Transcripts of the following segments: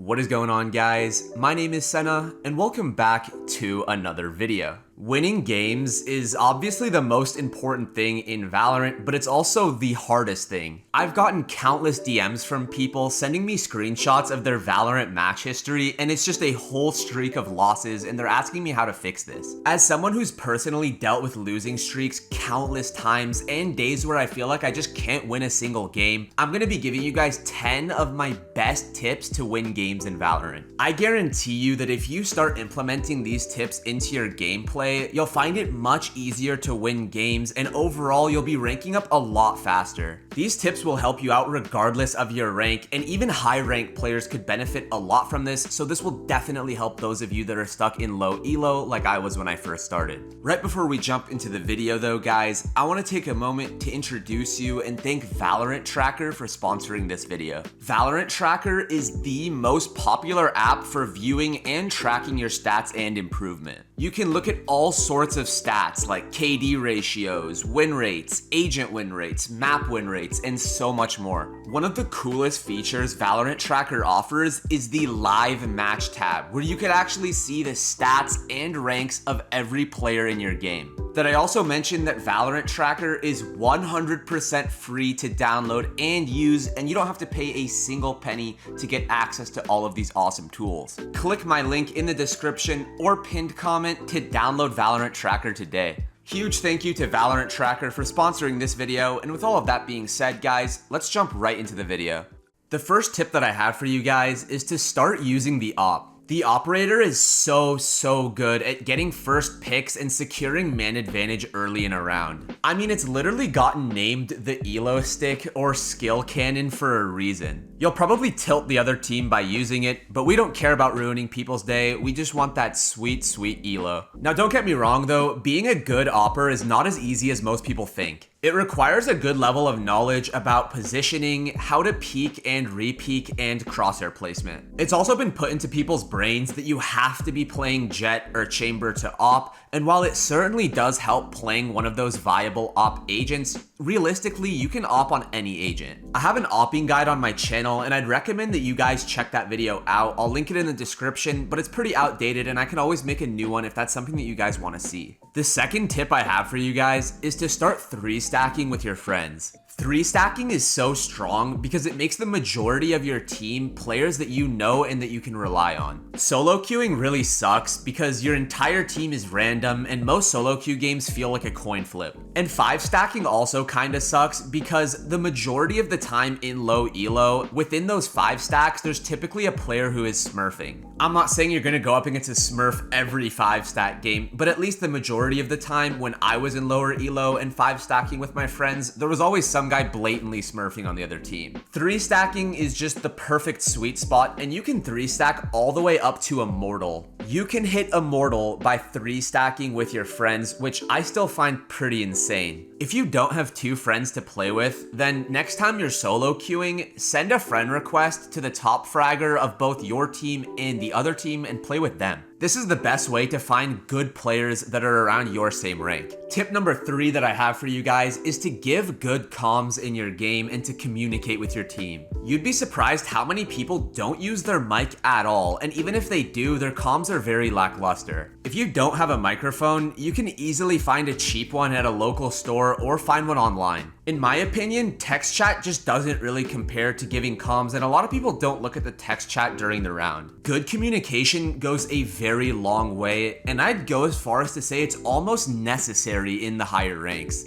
What is going on, guys? My name is Sena, and welcome back to another video. Winning games is obviously the most important thing in Valorant, but it's also the hardest thing. I've gotten countless DMs from people sending me screenshots of their Valorant match history, and it's just a whole streak of losses, and they're asking me how to fix this. As someone who's personally dealt with losing streaks countless times and days where I feel like I just can't win a single game, I'm gonna be giving you guys 10 of my best tips to win games in Valorant. I guarantee you that if you start implementing these tips into your gameplay, you'll find it much easier to win games, and overall you'll be ranking up a lot faster. These tips will help you out regardless of your rank, and even high rank players could benefit a lot from this, so this will definitely help those of you that are stuck in low elo like I was when I first started. Right before we jump into the video though, guys, I want to take a moment to introduce you and thank Valorant Tracker for sponsoring this video. Valorant Tracker is the most popular app for viewing and tracking your stats and improvement. You can look at all sorts of stats like KD ratios, win rates, agent win rates, map win rates, and so much more. One of the coolest features Valorant Tracker offers is the live match tab, where you can actually see the stats and ranks of every player in your game. That I also mentioned that Valorant Tracker is 100% free to download and use, and you don't have to pay a single penny to get access to all of these awesome tools. Click my link in the description or pinned comment to download Valorant Tracker today. Huge thank you to Valorant Tracker for sponsoring this video, and with all of that being said, guys, let's jump right into the video. The first tip that I have for you guys is to start using the op. The operator is so good at getting first picks and securing man advantage early in a round. I mean, it's literally gotten named the elo stick or skill cannon for a reason. You'll probably tilt the other team by using it, but we don't care about ruining people's day. We just want that sweet elo. Now, don't get me wrong though, being a good opper is not as easy as most people think. It requires a good level of knowledge about positioning, how to peek and re-peek, and crosshair placement. It's also been put into people's brains that you have to be playing Jet or Chamber to op, and while it certainly does help playing one of those viable op agents, realistically, you can op on any agent. I have an opping guide on my channel, and I'd recommend that you guys check that video out. I'll link it in the description, but it's pretty outdated, and I can always make a new one if that's something that you guys want to see. The second tip I have for you guys is to start 3-stacking with your friends. 3-stacking is so strong because it makes the majority of your team players that you know and that you can rely on. Solo queuing really sucks because your entire team is random and most solo queue games feel like a coin flip. And 5-stacking also kinda sucks because the majority of the time in low elo, within those 5 stacks, there's typically a player who is smurfing. I'm not saying you're gonna go up against a smurf every 5-stack game, but at least the majority of the time when I was in lower elo and 5-stacking with my friends, there was always some guy blatantly smurfing on the other team. 3-stacking is just the perfect sweet spot, and you can 3-stack all the way up to Immortal. You can hit Immortal by 3-stacking with your friends, which I still find pretty insane. If you don't have 2 friends to play with, then next time you're solo queuing, send a friend request to the top fragger of both your team and the other team and play with them. This is the best way to find good players that are around your same rank. Tip number 3 that I have for you guys is to give good comms in your game and to communicate with your team. You'd be surprised how many people don't use their mic at all, and even if they do, their comms are very lackluster. If you don't have a microphone, you can easily find a cheap one at a local store or find one online. In my opinion, text chat just doesn't really compare to giving comms, and a lot of people don't look at the text chat during the round. Good communication goes a very long way, and I'd go as far as to say it's almost necessary in the higher ranks.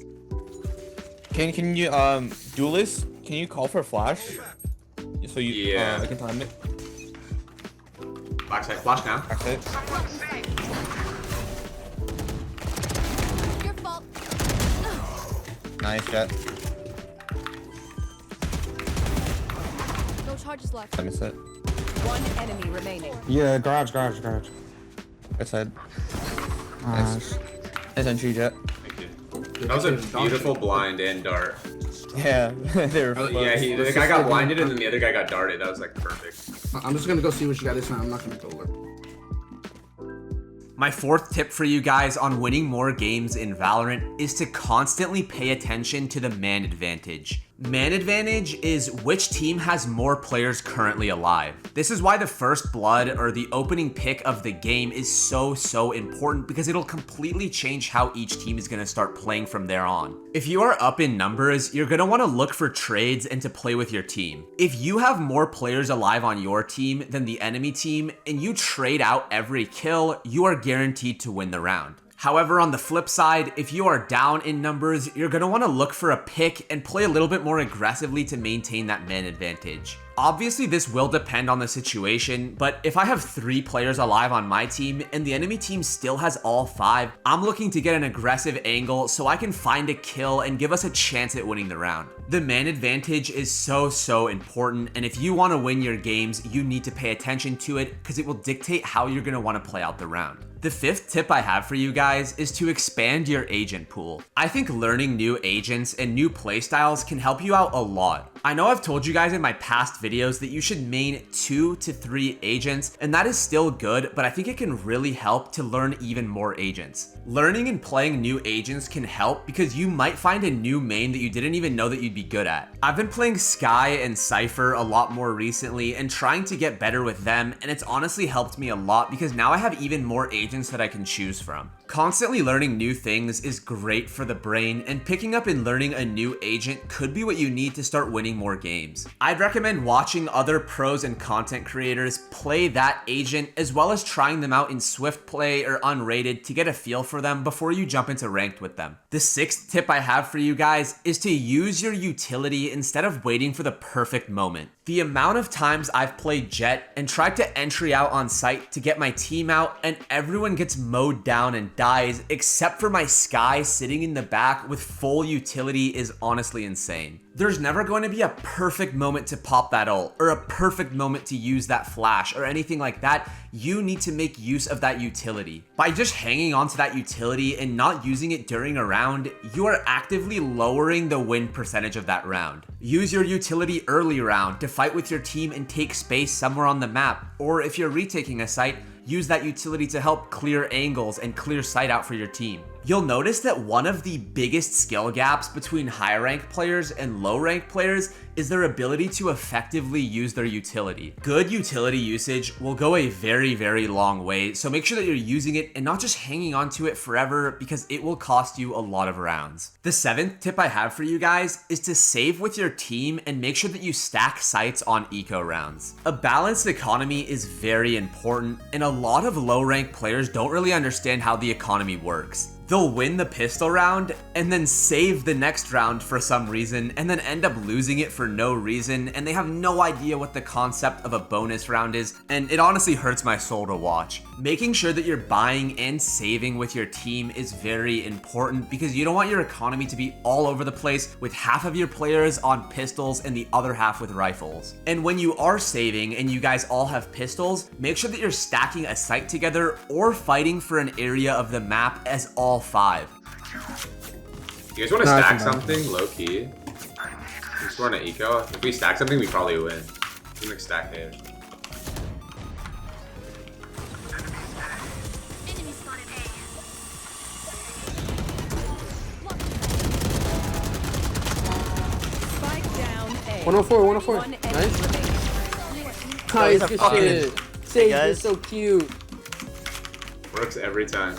Can you duelist? Can you call for a flash? So you I can time it. Backside flash now. Backside. Your fault. Nice Jet. No charges left. I missed it. One enemy remaining. Yeah, garage. Right side. Nice. Nice entry, Jet. Thank you. That was a beautiful blind and dart. Yeah, they were. Yeah, the guy got blinded and then the other guy got darted. That was like perfect. I'm just gonna go see what you got this time. I'm not gonna go look. My fourth tip for you guys on winning more games in Valorant is to constantly pay attention to the man advantage. Man advantage is which team has more players currently alive. This is why the first blood or the opening pick of the game is so important, because it'll completely change how each team is going to start playing from there on. If you are up in numbers, you're going to want to look for trades and to play with your team. If you have more players alive on your team than the enemy team and you trade out every kill, you are guaranteed to win the round. However, on the flip side, if you are down in numbers, you're going to want to look for a pick and play a little bit more aggressively to maintain that man advantage. Obviously, this will depend on the situation, but if I have 3 players alive on my team and the enemy team still has all 5, I'm looking to get an aggressive angle so I can find a kill and give us a chance at winning the round. The man advantage is so important, and if you want to win your games, you need to pay attention to it because it will dictate how you're going to want to play out the round. The 5th tip I have for you guys is to expand your agent pool. I think learning new agents and new playstyles can help you out a lot. I know I've told you guys in my past videos that you should main 2 to 3 agents, and that is still good, but I think it can really help to learn even more agents. Learning and playing new agents can help because you might find a new main that you didn't even know that you'd be good at. I've been playing Skye and Cypher a lot more recently and trying to get better with them, and it's honestly helped me a lot because now I have even more agents that I can choose from. Constantly learning new things is great for the brain, and picking up and learning a new agent could be what you need to start winning more games. I'd recommend watching other pros and content creators play that agent, as well as trying them out in Swift play or unrated to get a feel for them before you jump into ranked with them. The 6th tip I have for you guys is to use your utility instead of waiting for the perfect moment. The amount of times I've played Jet and tried to entry out on site to get my team out and everyone gets mowed down and dies except for my Skye sitting in the back with full utility is honestly insane. There's never going to be a perfect moment to pop that ult or a perfect moment to use that flash or anything like that. You need to make use of that utility. By just hanging on to that utility and not using it during a round, you are actively lowering the win percentage of that round. Use your utility early round to fight with your team and take space somewhere on the map, or if you're retaking a site, use that utility to help clear angles and clear sight out for your team. You'll notice that one of the biggest skill gaps between high rank players and low rank players is their ability to effectively use their utility. Good utility usage will go a very long way, so make sure that you're using it and not just hanging on to it forever because it will cost you a lot of rounds. The 7th tip I have for you guys is to save with your team and make sure that you stack sites on eco rounds. A balanced economy is very important, and a lot of low rank players don't really understand how the economy works. They'll win the pistol round and then save the next round for some reason and then end up losing it for no reason, and they have no idea what the concept of a bonus round is, and it honestly hurts my soul to watch. Making sure that you're buying and saving with your team is very important because you don't want your economy to be all over the place with half of your players on pistols and the other half with rifles. And when you are saving and you guys all have pistols, make sure that you're stacking a site together or fighting for an area of the map as all 5. You guys want to stack something low key? Just want to eco. If we stack something, we probably win. We like stack here. Spike down A. 104, 104. One enemy Nice. remaining. Nice, a good fucking- shit. Sage guys. is so cute. Works every time.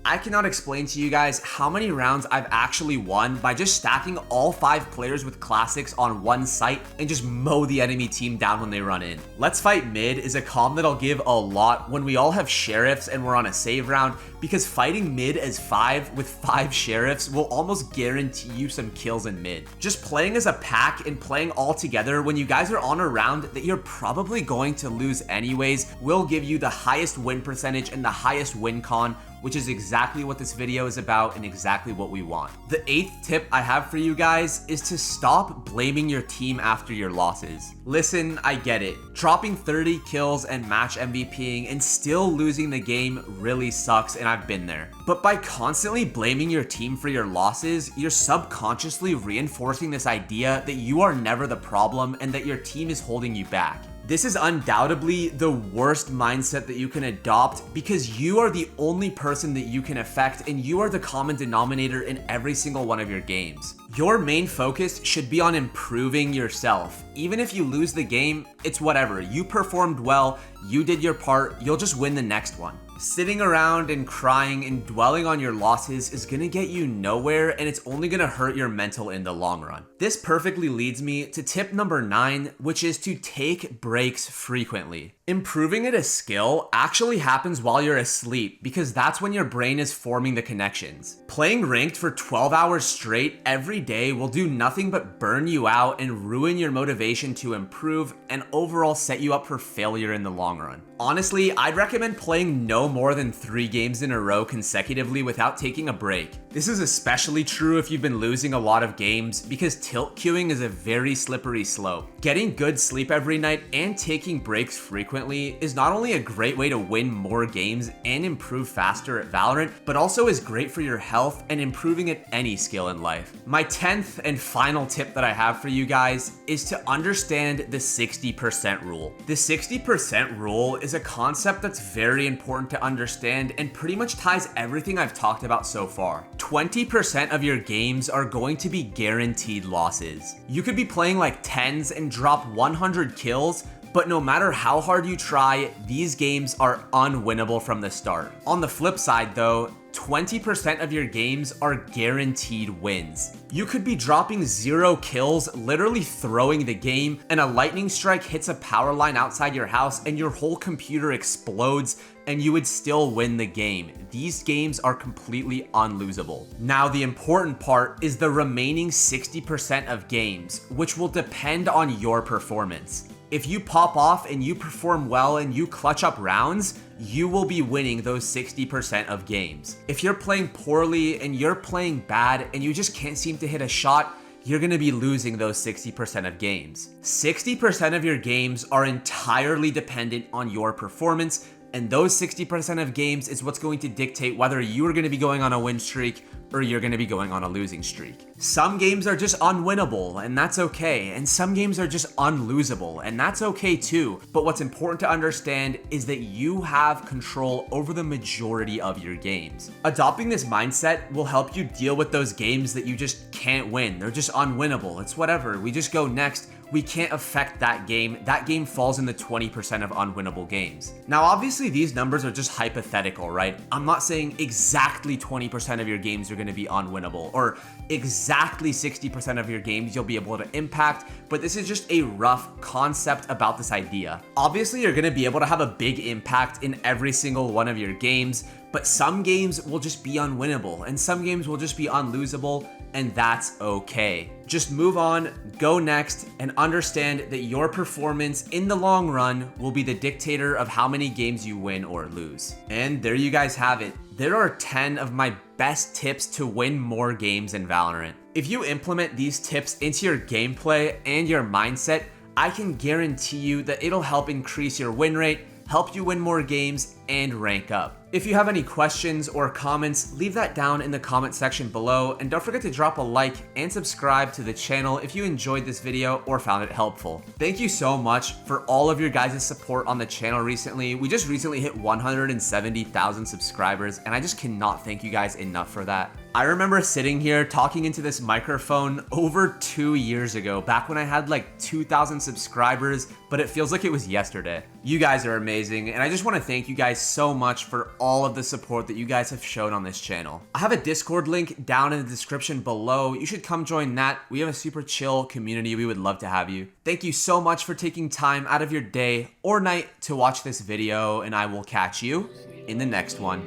I cannot explain to you guys how many rounds I've actually won by just stacking all 5 players with classics on one site and just mow the enemy team down when they run in. Let's Fight Mid is a comm that I'll give a lot when we all have sheriffs and we're on a save round, because fighting mid as 5 with 5 sheriffs will almost guarantee you some kills in mid. Just playing as a pack and playing all together when you guys are on a round that you're probably going to lose anyways will give you the highest win percentage and the highest win con, which is exactly what this video is about and exactly what we want. The 8th tip I have for you guys is to stop blaming your team after your losses. Listen, I get it. Dropping 30 kills and match MVPing and still losing the game really sucks, and I've been there. But by constantly blaming your team for your losses, you're subconsciously reinforcing this idea that you are never the problem and that your team is holding you back. This is undoubtedly the worst mindset that you can adopt because you are the only person that you can affect and you are the common denominator in every single one of your games. Your main focus should be on improving yourself. Even if you lose the game, it's whatever. You performed well, you did your part, you'll just win the next one. Sitting around and crying and dwelling on your losses is gonna get you nowhere, and it's only gonna hurt your mental in the long run. This perfectly leads me to tip number 9, which is to take breaks frequently. Improving at a skill actually happens while you're asleep because that's when your brain is forming the connections. Playing ranked for 12 hours straight every day will do nothing but burn you out and ruin your motivation to improve and overall set you up for failure in the long run. Honestly, I'd recommend playing no more than 3 games in a row consecutively without taking a break. This is especially true if you've been losing a lot of games because tilt queuing is a very slippery slope. Getting good sleep every night and taking breaks frequently is not only a great way to win more games and improve faster at Valorant, but also is great for your health and improving at any skill in life. My 10th and final tip that I have for you guys is to understand the 60% rule. The 60% rule is a concept that's very important to understand and pretty much ties everything I've talked about so far. 20% of your games are going to be guaranteed losses. You could be playing like 10s and drop 100 kills, but no matter how hard you try, these games are unwinnable from the start. On the flip side though, 20% of your games are guaranteed wins. You could be dropping 0 kills, literally throwing the game, and a lightning strike hits a power line outside your house and your whole computer explodes and you would still win the game. These games are completely unlosable. Now, the important part is the remaining 60% of games, which will depend on your performance. If you pop off and you perform well and you clutch up rounds, you will be winning those 60% of games. If you're playing poorly and you're playing bad and you just can't seem to hit a shot, you're gonna be losing those 60% of games. 60% of your games are entirely dependent on your performance, and those 60% of games is what's going to dictate whether you are going to be going on a win streak or you're going to be going on a losing streak. Some games are just unwinnable, and that's okay. And some games are just unlosable, and that's okay too. But what's important to understand is that you have control over the majority of your games. Adopting this mindset will help you deal with those games that you just can't win. They're just unwinnable. It's whatever. We just go next. We can't affect that game. That game falls in the 20% of unwinnable games. Now, obviously, these numbers are just hypothetical, right? I'm not saying exactly 20% of your games are going to be unwinnable or exactly 60% of your games you'll be able to impact, but this is just a rough concept about this idea. Obviously, you're going to be able to have a big impact in every single one of your games, but some games will just be unwinnable and some games will just be unlosable, and that's okay. Just move on, go next, and understand that your performance in the long run will be the dictator of how many games you win or lose. And there you guys have it. There are 10 of my best tips to win more games in Valorant. If you implement these tips into your gameplay and your mindset, I can guarantee you that it'll help increase your win rate, help you win more games, and rank up. If you have any questions or comments, leave that down in the comment section below, and don't forget to drop a like and subscribe to the channel if you enjoyed this video or found it helpful. Thank you so much for all of your guys' support on the channel recently. We just recently hit 170,000 subscribers, and I just cannot thank you guys enough for that. I remember sitting here talking into this microphone over 2 years ago, back when I had like 2,000 subscribers, but it feels like it was yesterday. You guys are amazing, and I just want to thank you guys so much for all of the support that you guys have shown on this channel. I have a Discord link down in the description below. You should come join that. We have a super chill community. We would love to have you. Thank you so much for taking time out of your day or night to watch this video, and I will catch you in the next one.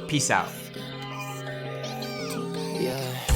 Peace out. Yeah.